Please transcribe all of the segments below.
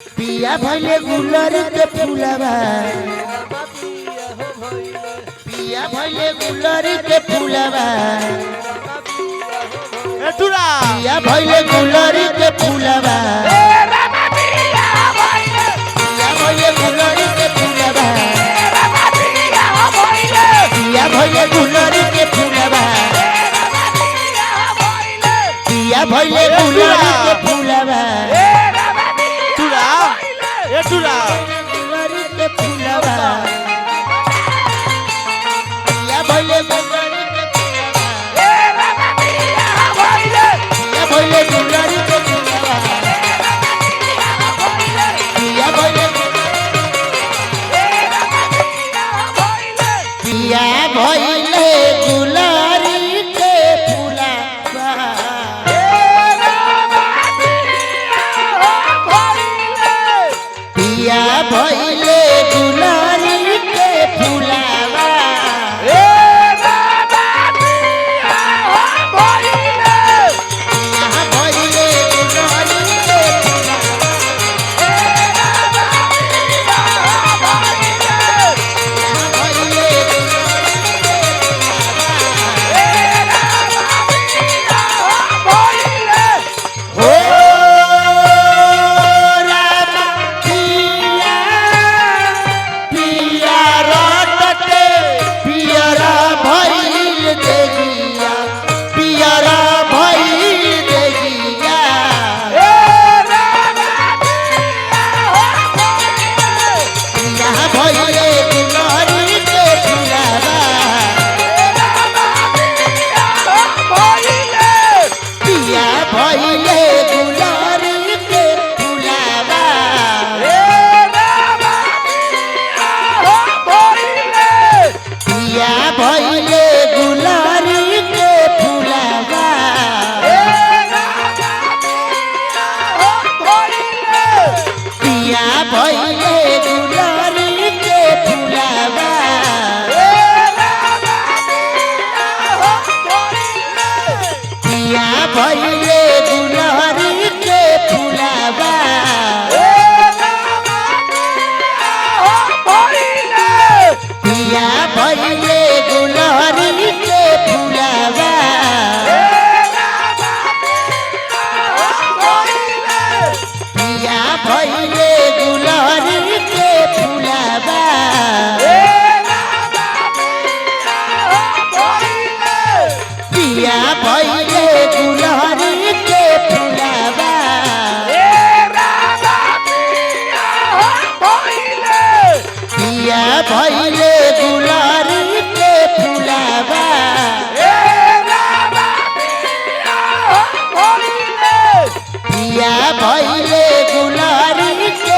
पिया भइले गुलरी के फूलवा पिया भइले गुलरी के फूलवा पिया भइले गुलरी के फूलवा पिया भइले गुलरी के फूलवा पिया भइले गुलरी के फूलवा पिया भइले गुलरी के फूलवा गुलरी के फूलवा पिया भइले गुलरी के फूलवा पिया भइले गुलरी के फूलवा पिया भइले पिया भइले गुलरी के फूलवा पिया भइले गुलरी के फूलवा पिया भइले गुलरी के भइले गुलरी के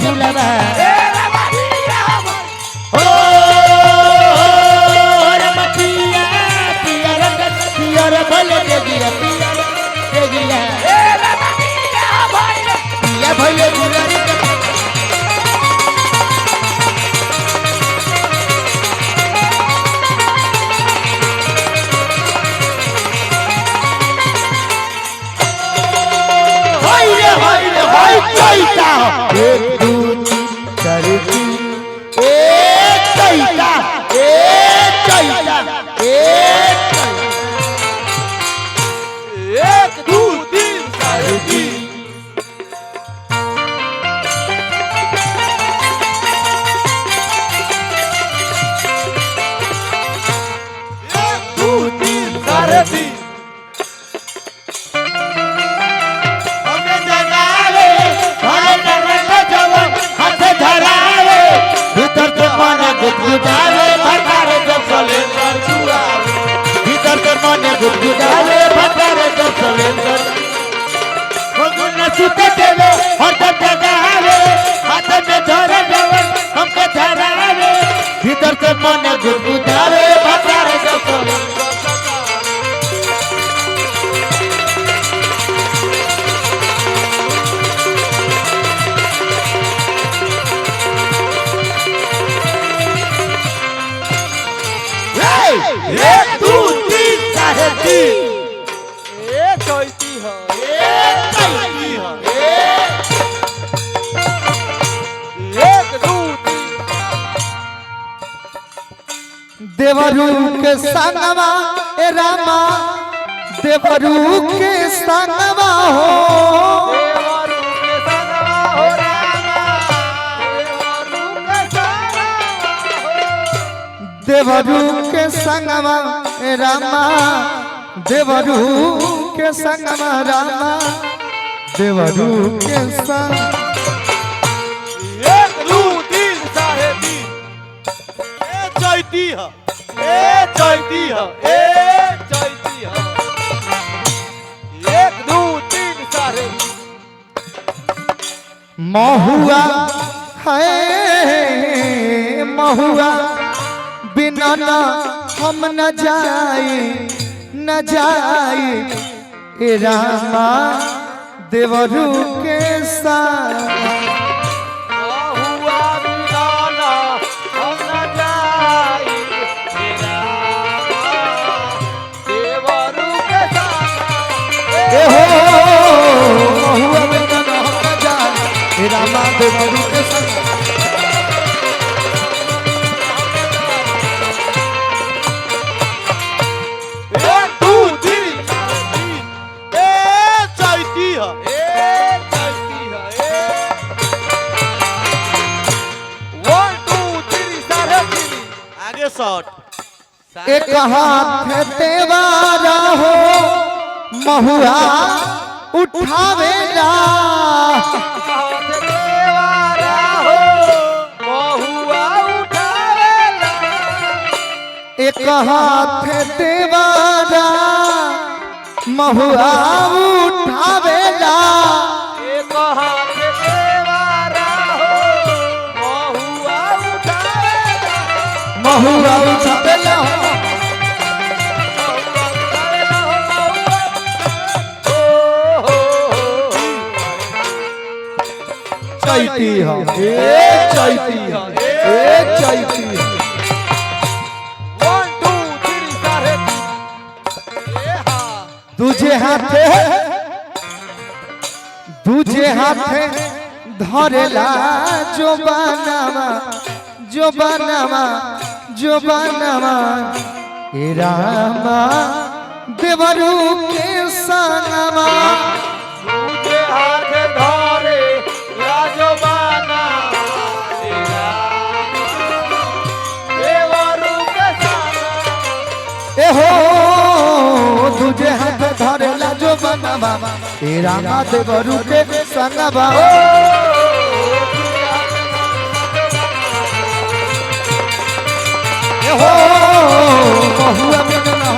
फूलवा ओ राम पिया पिया पियर भले देगिया देगिया पिया भले गुलरी के चैता एक दो चार चैता एक दो तीन साढ़े तीन एक दो तीन साढ़े तीन गुदगुदावे भटारे जब सलेंदर छुआवे भीतर के मने गुदगुदावे भटारे जब सलेंदर फगुन सुते देवे हर जगावे हाथ में धरे देवे हमके धरावे भीतर के मने गुदगुदावे भटारे जब सलेंदर एक दो तीन साढ़े तीन चौथी है एक दो तीन देवरू के संगवा ए रामा देवरू के संगवा हो देवरू के संगवा ए रामा देवरू के संगवा रामा देवरू के संग एक दो तीन साढ़े तीन चौथी है एक दो तीन साढ़े महुआ है महुआ बिना ना हम न जाए ए रामा देवरू के संग हुआ बिगाना हम न जाई देवरू के संग ए हो महुआ बिना ना हम न जाए ए रामा देवरू के संग एक हाथ तेवारा हो महुआ उठावेला एक हाथ तेवारा महुआ उठावेला एक हाथ देवारा हो महुआ उठावेला महुआ उठावेला चैती है चैती है चैती है दूजे हाथे धरेला जो बनावा ए रामा देवरू के संगमा दूजे हाथ धरे राजबाना देवरू के संग ए हो दूजे हाथ धरेला जो बनावा ए रामा देवरू के संगमा ए हो बहुआ बिना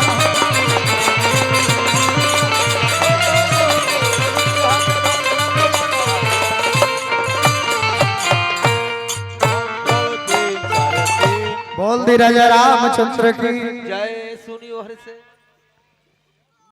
बोल दी राजा रामचंद्र की जय सुनियो हर से